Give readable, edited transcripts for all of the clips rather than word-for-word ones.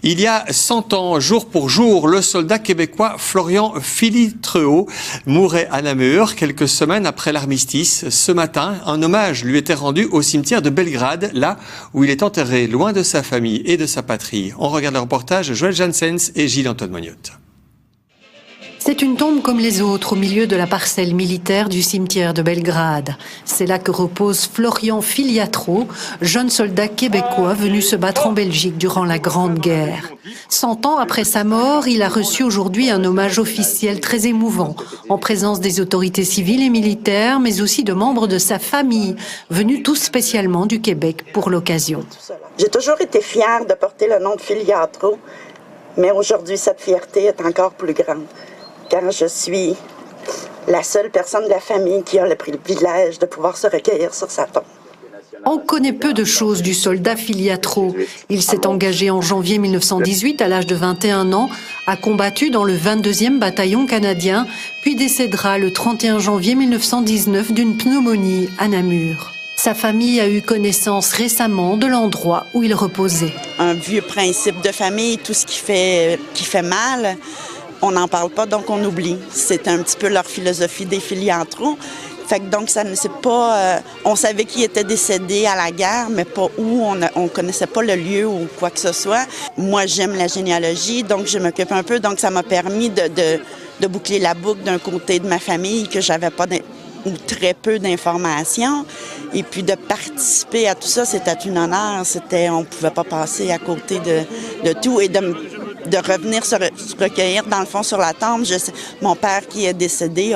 Il y a 100 ans, jour pour jour, le soldat québécois Florian Philiatreau mourait à Namur quelques semaines après l'armistice. Ce matin, un hommage lui était rendu au cimetière de Belgrade, là où il est enterré, loin de sa famille et de sa patrie. On regarde le reportage Joël Janssens et Gilles-Antoine Mognotte. C'est une tombe comme les autres au milieu de la parcelle militaire du cimetière de Belgrade. C'est là que repose Florian Philiatreau, jeune soldat québécois venu se battre en Belgique durant la Grande Guerre. 100 ans après sa mort, il a reçu aujourd'hui un hommage officiel très émouvant, en présence des autorités civiles et militaires, mais aussi de membres de sa famille, venus tous spécialement du Québec pour l'occasion. J'ai toujours été fière de porter le nom de Philiatreau, mais aujourd'hui, cette fierté est encore plus grande. Car je suis la seule personne de la famille qui a le privilège de pouvoir se recueillir sur sa tombe. On connaît peu de choses du soldat Philiatreau. Il s'est engagé en janvier 1918 à l'âge de 21 ans, a combattu dans le 22e bataillon canadien, puis décédera le 31 janvier 1919 d'une pneumonie à Namur. Sa famille a eu connaissance récemment de l'endroit où il reposait. Un vieux principe de famille, tout ce qui fait mal, on n'en parle pas, donc on oublie. C'est un petit peu leur philosophie des Philiatreau. Fait que donc, ça ne sait pas. On savait qu'il était décédé à la guerre, mais pas où. On connaissait pas le lieu ou quoi que ce soit. Moi, j'aime la généalogie, donc je m'occupe un peu. Donc, ça m'a permis de boucler la boucle d'un côté de ma famille que j'avais pas ou très peu d'informations. Et puis de participer à tout ça, c'était un honneur. On pouvait pas passer à côté de tout et de revenir se recueillir dans le fond sur la tombe. Mon père qui est décédé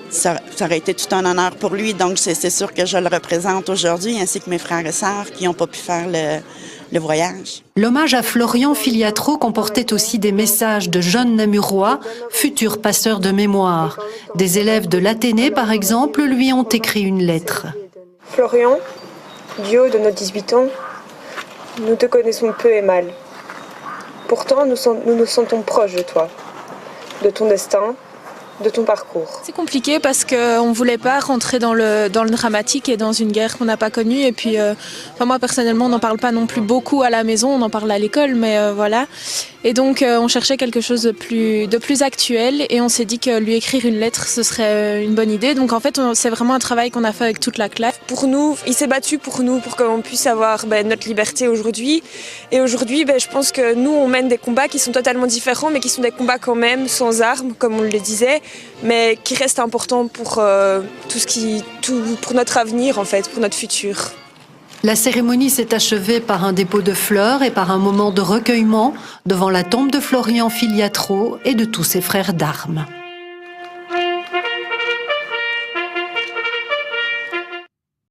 ça aurait été tout un honneur pour lui, donc c'est sûr que je le représente aujourd'hui, ainsi que mes frères et sœurs qui n'ont pas pu faire le voyage. L'hommage à Florian Philiatreau comportait aussi des messages de jeunes Namurois, futurs passeurs de mémoire. Des élèves de l'Athénée, par exemple, lui ont écrit une lettre. Florian, du haut de nos 18 ans, nous te connaissons peu et mal. Pourtant, nous nous sentons proches de toi, de ton destin, de ton parcours. C'est compliqué parce qu'on ne voulait pas rentrer dans le dramatique et dans une guerre qu'on n'a pas connue. Et puis, moi personnellement, on n'en parle pas non plus beaucoup à la maison, on en parle à l'école, mais voilà. Et donc, on cherchait quelque chose de plus actuel et on s'est dit que lui écrire une lettre, ce serait une bonne idée. Donc en fait, c'est vraiment un travail qu'on a fait avec toute la classe. Pour nous, il s'est battu pour nous, pour qu'on puisse avoir notre liberté aujourd'hui. Et aujourd'hui, je pense que nous, on mène des combats qui sont totalement différents, mais qui sont des combats quand même sans armes, comme on le disait, mais qui restent importants pour pour notre avenir en fait, pour notre futur. La cérémonie s'est achevée par un dépôt de fleurs et par un moment de recueillement devant la tombe de Florian Philiatreau et de tous ses frères d'armes.